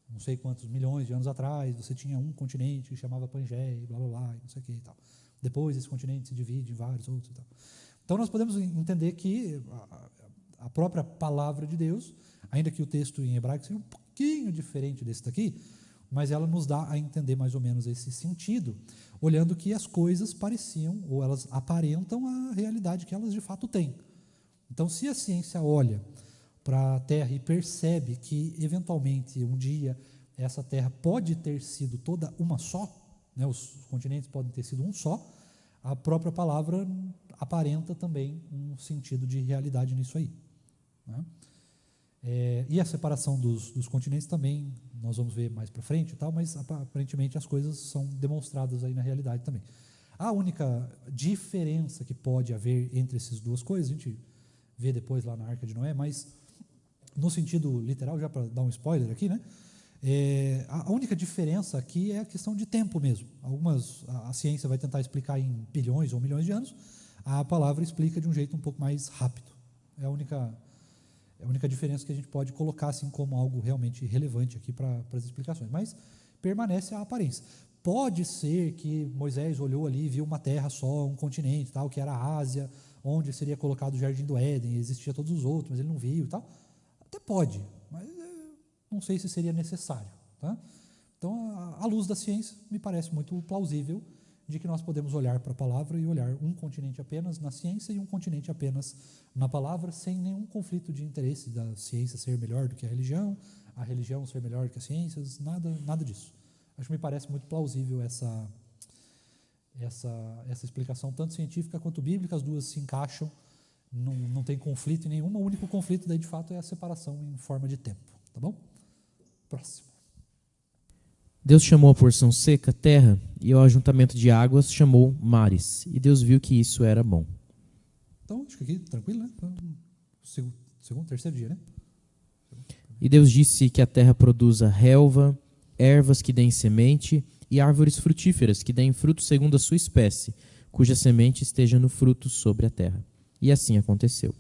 não sei quantos milhões de anos atrás, você tinha um continente que chamava Pangeia, e blá, blá, blá, e não sei o que e tal. Depois esse continente se divide em vários outros e tal. Então nós podemos entender que a própria palavra de Deus, ainda que o texto em hebraico seja um pouquinho diferente desse daqui, mas ela nos dá a entender mais ou menos esse sentido, olhando que as coisas pareciam, ou elas aparentam a realidade que elas de fato têm. Então, se a ciência olha para a Terra e percebe que, eventualmente, um dia, essa Terra pode ter sido toda uma só, né, os continentes podem ter sido um só, a própria palavra aparenta também um sentido de realidade nisso aí, né? E a separação dos continentes também, nós vamos ver mais para frente e tal, mas aparentemente as coisas são demonstradas aí na realidade também. A única diferença que pode haver entre essas duas coisas, a gente vê depois lá na Arca de Noé, mas no sentido literal, já para dar um spoiler aqui, né? A única diferença aqui é a questão de tempo mesmo. A ciência vai tentar explicar em bilhões ou milhões de anos, a palavra explica de um jeito um pouco mais rápido. É a única diferença que a gente pode colocar assim como algo realmente relevante aqui para as explicações. Mas permanece a aparência. Pode ser que Moisés olhou ali e viu uma terra só, um continente, tal, que era a Ásia, onde seria colocado o Jardim do Éden, e existia todos os outros, mas ele não viu e tal. Até pode, mas não sei se seria necessário. Tá? Então, à luz da ciência, me parece muito plausível de que nós podemos olhar para a palavra e olhar um continente apenas na ciência e um continente apenas na palavra, sem nenhum conflito de interesse da ciência ser melhor do que a religião ser melhor do que as ciências, nada disso. Acho que me parece muito plausível essa explicação, tanto científica quanto bíblica, as duas se encaixam, não tem conflito em nenhuma, o único conflito daí de fato é a separação em forma de tempo. Tá bom? Próximo. Deus chamou a porção seca terra, e ao ajuntamento de águas chamou mares. E Deus viu que isso era bom. Então, acho que aqui, tranquilo, né? Segundo, terceiro dia, né? E Deus disse que a terra produza relva, ervas que deem semente, e árvores frutíferas que deem fruto segundo a sua espécie, cuja semente esteja no fruto sobre a terra. E assim aconteceu.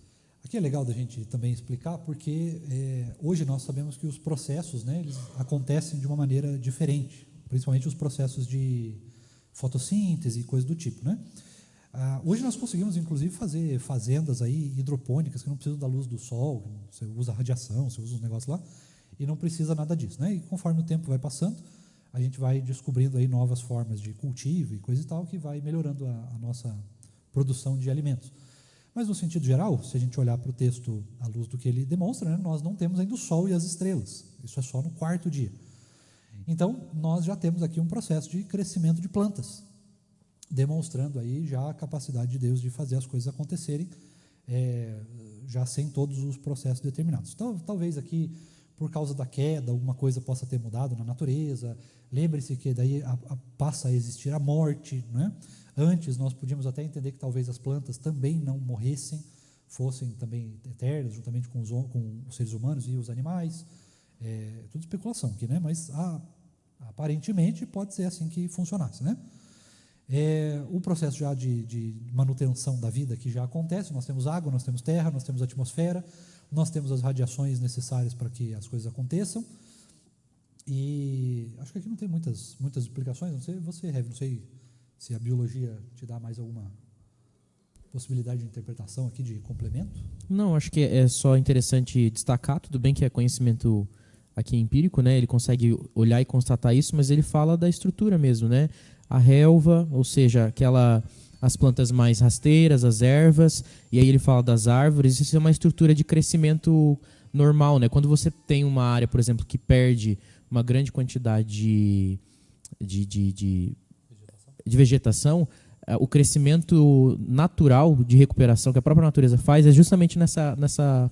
Aqui é legal da gente também explicar, porque hoje nós sabemos que os processos, né, eles acontecem de uma maneira diferente, principalmente os processos de fotossíntese e coisas do tipo, né? Hoje nós conseguimos, inclusive, fazer fazendas aí hidropônicas que não precisam da luz do sol, você usa radiação, você usa os negócios lá, e não precisa nada disso, né? E conforme o tempo vai passando, a gente vai descobrindo aí novas formas de cultivo e coisa e tal, que vai melhorando a nossa produção de alimentos. Mas, no sentido geral, se a gente olhar para o texto à luz do que ele demonstra, né, nós não temos ainda o Sol e as estrelas. Isso é só no quarto dia. Então, nós já temos aqui um processo de crescimento de plantas, demonstrando aí já a capacidade de Deus de fazer as coisas acontecerem, já sem todos os processos determinados. Então, talvez aqui, por causa da queda, alguma coisa possa ter mudado na natureza. Lembre-se que daí passa a existir a morte, né? Antes, nós podíamos até entender que talvez as plantas também não morressem, fossem também eternas, juntamente com os seres humanos e os animais. Tudo especulação aqui, né? Mas aparentemente pode ser assim que funcionasse, né? O processo já de manutenção da vida que já acontece, nós temos água, nós temos terra, nós temos atmosfera, nós temos as radiações necessárias para que as coisas aconteçam. E acho que aqui não tem muitas explicações, não sei você, Heavy, não sei se a biologia te dá mais alguma possibilidade de interpretação aqui, de complemento. Não, acho que é só interessante destacar, tudo bem que é conhecimento aqui empírico, né? Ele consegue olhar e constatar isso, mas ele fala da estrutura mesmo, né? A relva, ou seja, as plantas mais rasteiras, as ervas, e aí ele fala das árvores. Isso é uma estrutura de crescimento normal, né? Quando você tem uma área, por exemplo, que perde uma grande quantidade de vegetação, o crescimento natural de recuperação que a própria natureza faz é justamente nessa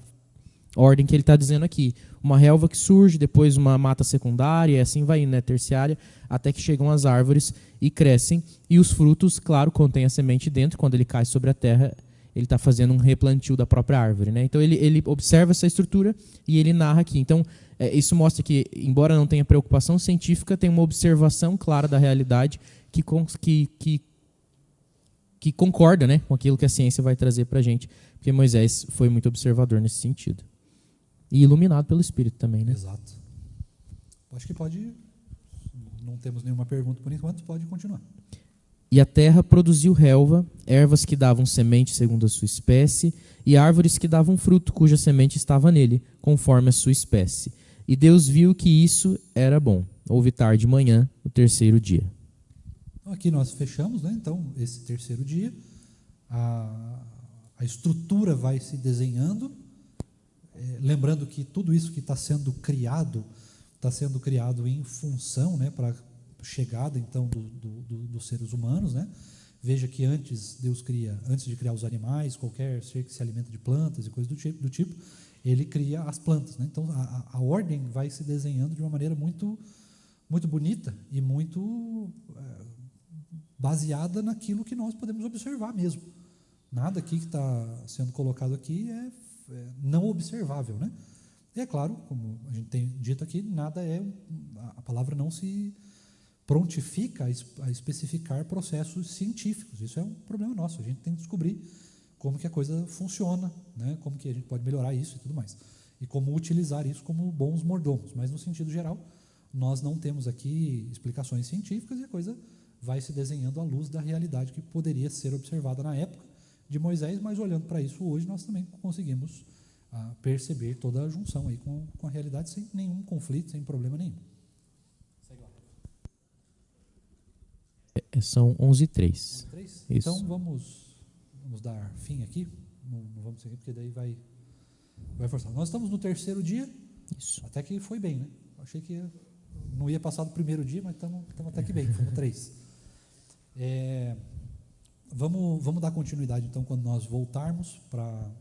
ordem que ele está dizendo aqui. Uma relva que surge, depois uma mata secundária, e assim vai indo, né, terciária, até que chegam as árvores e crescem. E os frutos, claro, contêm a semente dentro. Quando ele cai sobre a terra, ele está fazendo um replantio da própria árvore, né? Então ele observa essa estrutura e ele narra aqui. Então isso mostra que, embora não tenha preocupação científica, tem uma observação clara da realidade que concorda, né, com aquilo que a ciência vai trazer para a gente, porque Moisés foi muito observador nesse sentido. E iluminado pelo Espírito também, né? Exato. Acho que pode, não temos nenhuma pergunta por enquanto, pode continuar. E a terra produziu relva, ervas que davam semente segundo a sua espécie, e árvores que davam fruto, cuja semente estava nele, conforme a sua espécie. E Deus viu que isso era bom. Houve tarde e manhã, o terceiro dia. Aqui nós fechamos, né? Então, esse terceiro dia, a estrutura vai se desenhando, lembrando que tudo isso que está sendo criado em função, né, para a chegada, então, dos seres humanos, né? Veja que antes de criar os animais, qualquer ser que se alimenta de plantas e coisas do tipo, ele cria as plantas, né? Então, a ordem vai se desenhando de uma maneira muito, muito bonita e muito baseada naquilo que nós podemos observar mesmo. Nada aqui que está sendo colocado aqui é não observável, né? E é claro, como a gente tem dito aqui, a palavra não se prontifica a especificar processos científicos. Isso é um problema nosso. A gente tem que descobrir como que a coisa funciona, né? Como que a gente pode melhorar isso e tudo mais. E como utilizar isso como bons mordomos. Mas, no sentido geral, nós não temos aqui explicações científicas e a coisa vai se desenhando à luz da realidade que poderia ser observada na época de Moisés, mas olhando para isso hoje, nós também conseguimos perceber toda a junção aí com a realidade sem nenhum conflito, sem problema nenhum. São 11h03. Então vamos dar fim aqui. Não vamos seguir, porque daí vai forçar. Nós estamos no 3º dia. Isso. Até que foi bem, né? Achei que não ia passar do 1º dia, mas estamos até que bem, fomos 3. Vamos dar continuidade, então, quando nós voltarmos para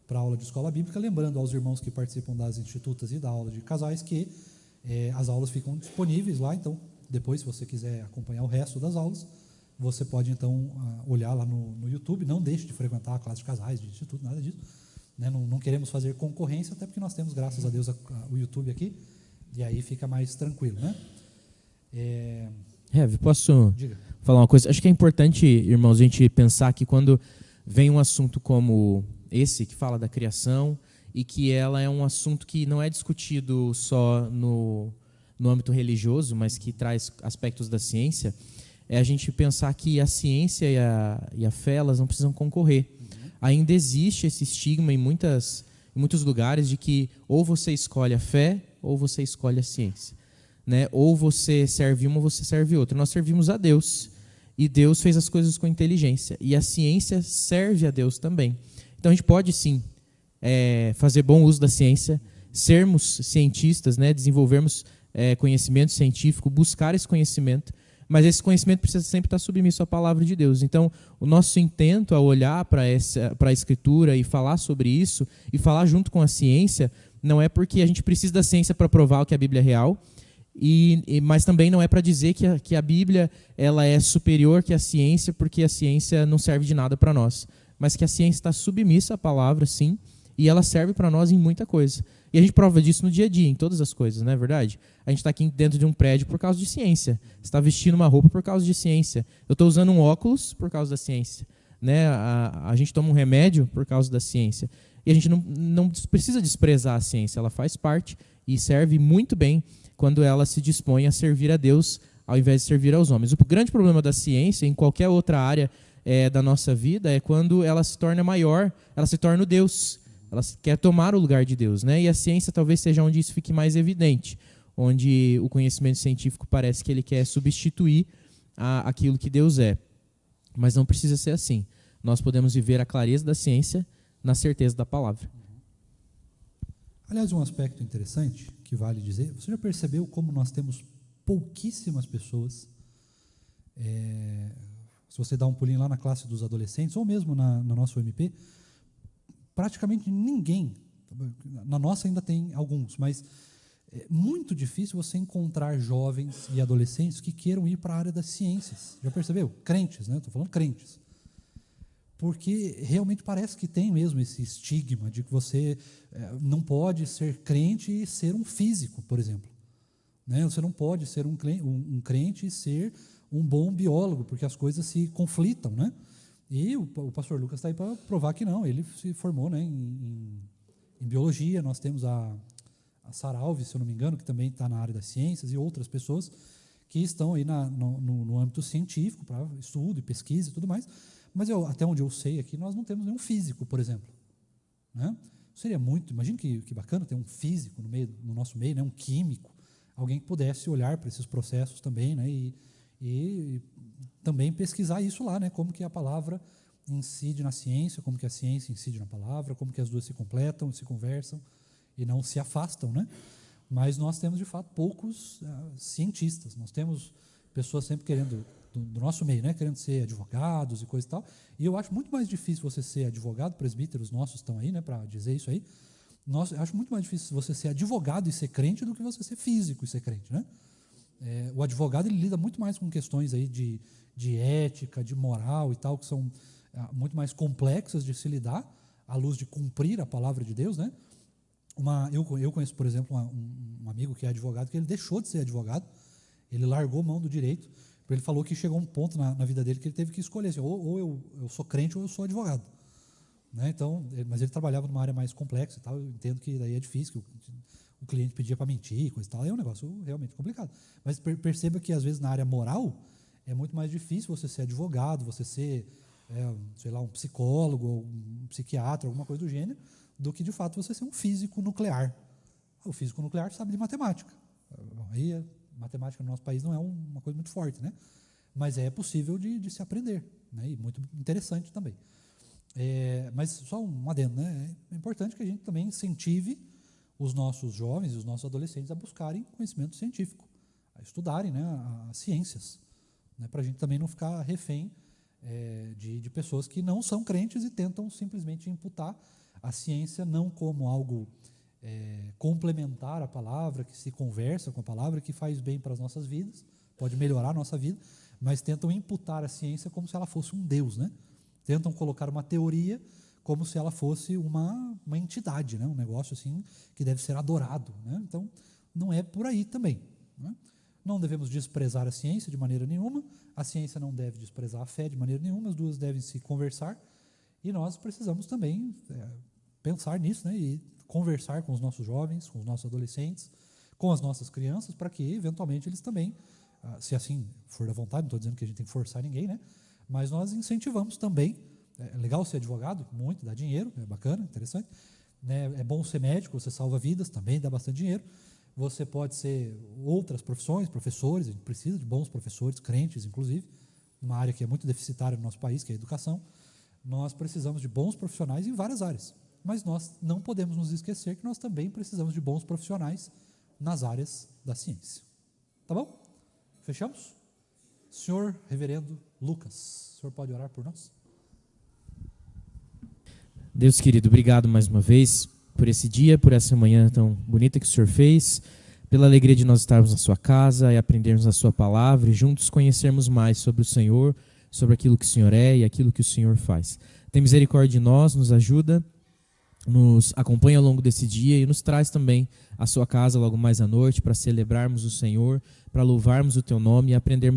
a aula de escola bíblica, lembrando aos irmãos que participam das institutas e da aula de casais que as aulas ficam disponíveis lá, então, depois, se você quiser acompanhar o resto das aulas, você pode, então, olhar lá no YouTube. Não deixe de frequentar a classe de casais, de instituto, nada disso, né? Não queremos fazer concorrência, até porque nós temos, graças a Deus, o YouTube aqui, e aí fica mais tranquilo, né? Posso Diga. falar uma coisa? Acho que é importante, irmãos, a gente pensar que quando vem um assunto como esse, que fala da criação, e que ela é um assunto que não é discutido só no âmbito religioso, mas que traz aspectos da ciência, é a gente pensar que a ciência e a fé, elas não precisam concorrer. Ainda existe esse estigma em muitos lugares de que ou você escolhe a fé ou você escolhe a ciência, né? Ou você serve uma ou você serve outra. Nós servimos a Deus, e Deus fez as coisas com inteligência, e a ciência serve a Deus também. Então a gente pode sim fazer bom uso da ciência, sermos cientistas, né? Desenvolvermos conhecimento científico, buscar esse conhecimento, mas esse conhecimento precisa sempre estar submisso à palavra de Deus. Então, o nosso intento ao olhar para a Escritura e falar sobre isso, e falar junto com a ciência, não é porque a gente precisa da ciência para provar que a Bíblia é real, mas também não é para dizer que a Bíblia ela é superior que a ciência, porque a ciência não serve de nada para nós, mas que a ciência está submissa à palavra, sim, e ela serve para nós em muita coisa. E a gente prova disso no dia a dia, em todas as coisas, não é verdade? A gente está aqui dentro de um prédio por causa de ciência. Você está vestindo uma roupa por causa de ciência. Eu estou usando um óculos por causa da ciência, né? A gente toma um remédio por causa da ciência. E a gente não precisa desprezar a ciência. Ela faz parte e serve muito bem quando ela se dispõe a servir a Deus ao invés de servir aos homens. O grande problema da ciência, em qualquer outra área da nossa vida, é quando ela se torna maior, ela se torna o Deus. Ela quer tomar o lugar de Deus, né? E a ciência talvez seja onde isso fique mais evidente, onde o conhecimento científico parece que ele quer substituir aquilo que Deus é. Mas não precisa ser assim. Nós podemos viver a clareza da ciência na certeza da palavra. Aliás, um aspecto interessante que vale dizer, você já percebeu como nós temos pouquíssimas pessoas, se você dá um pulinho lá na classe dos adolescentes, ou mesmo na nossa UMP, praticamente ninguém, na nossa ainda tem alguns, mas é muito difícil você encontrar jovens e adolescentes que queiram ir para a área das ciências. Já percebeu? Crentes, né? Estou falando crentes. Porque realmente parece que tem mesmo esse estigma de que você não pode ser crente e ser um físico, por exemplo. Né? Você não pode ser um crente e ser um bom biólogo, porque as coisas se conflitam, né? E o pastor Lucas está aí para provar que não. Ele se formou, né, em biologia. Nós temos a Sara Alves, se eu não me engano, que também está na área das ciências, e outras pessoas que estão aí no âmbito científico, para estudo e pesquisa e tudo mais. Mas até onde eu sei aqui, nós não temos nenhum físico, por exemplo. Né? Seria muito, imagina que bacana ter um físico no nosso meio, né, um químico, alguém que pudesse olhar para esses processos também, né, e também pesquisar isso lá, né, como que a palavra incide na ciência, como que a ciência incide na palavra, como que as duas se completam, se conversam e não se afastam, né? Mas nós temos, de fato, poucos cientistas. Nós temos pessoas sempre querendo, do nosso meio, né, querendo ser advogados e coisa e tal. E eu acho muito mais difícil você ser advogado, presbíteros nossos estão aí, né, para dizer isso aí. Eu acho muito mais difícil você ser advogado e ser crente do que você ser físico e ser crente, né? O advogado ele lida muito mais com questões aí de ética, de moral e tal, que são muito mais complexas de se lidar, à luz de cumprir a palavra de Deus, né? Eu conheço, por exemplo, um amigo que é advogado, que ele deixou de ser advogado, ele largou mão do direito, porque ele falou que chegou um ponto na vida dele que ele teve que escolher, assim, ou eu sou crente ou eu sou advogado. Né? Então, mas ele trabalhava numa área mais complexa e tal, eu entendo que daí é difícil, que o cliente pedia para mentir, coisa e tal, é um negócio realmente complicado. Mas perceba que, às vezes, na área moral, é muito mais difícil você ser advogado, você ser, sei lá, um psicólogo, ou um psiquiatra, alguma coisa do gênero, do que, de fato, você ser um físico nuclear. O físico nuclear sabe de matemática. Bom, aí a matemática no nosso país não é uma coisa muito forte, né? Mas é possível de se aprender, né? E muito interessante também. Mas só um adendo, né? É importante que a gente também incentive os nossos jovens e os nossos adolescentes a buscarem conhecimento científico, a estudarem, né, as ciências, né, para a gente também não ficar refém de pessoas que não são crentes e tentam simplesmente imputar a ciência não como algo complementar à palavra, que se conversa com a palavra, que faz bem para as nossas vidas, pode melhorar a nossa vida, mas tentam imputar a ciência como se ela fosse um Deus, né? Tentam colocar uma teoria como se ela fosse uma entidade, né? Um negócio assim que deve ser adorado, né? Então, não é por aí também, né? Não devemos desprezar a ciência de maneira nenhuma, a ciência não deve desprezar a fé de maneira nenhuma, as duas devem se conversar, e nós precisamos também pensar nisso, né? E conversar com os nossos jovens, com os nossos adolescentes, com as nossas crianças, para que, eventualmente, eles também, se assim for da vontade, não estou dizendo que a gente tem que forçar ninguém, né? Mas nós incentivamos também. É legal ser advogado, muito, dá dinheiro, é bacana, interessante. Né? É bom ser médico, você salva vidas, também dá bastante dinheiro. Você pode ser outras profissões, professores, a gente precisa de bons professores, crentes, inclusive, uma área que é muito deficitária no nosso país, que é a educação. Nós precisamos de bons profissionais em várias áreas, mas nós não podemos nos esquecer que nós também precisamos de bons profissionais nas áreas da ciência. Tá bom? Fechamos? Senhor Reverendo Lucas, o senhor pode orar por nós? Deus querido, obrigado mais uma vez por esse dia, por essa manhã tão bonita que o Senhor fez, pela alegria de nós estarmos na sua casa e aprendermos a sua palavra e juntos conhecermos mais sobre o Senhor, sobre aquilo que o Senhor é e aquilo que o Senhor faz. Tem misericórdia de nós, nos ajuda, nos acompanha ao longo desse dia e nos traz também à sua casa logo mais à noite para celebrarmos o Senhor, para louvarmos o teu nome e aprendermos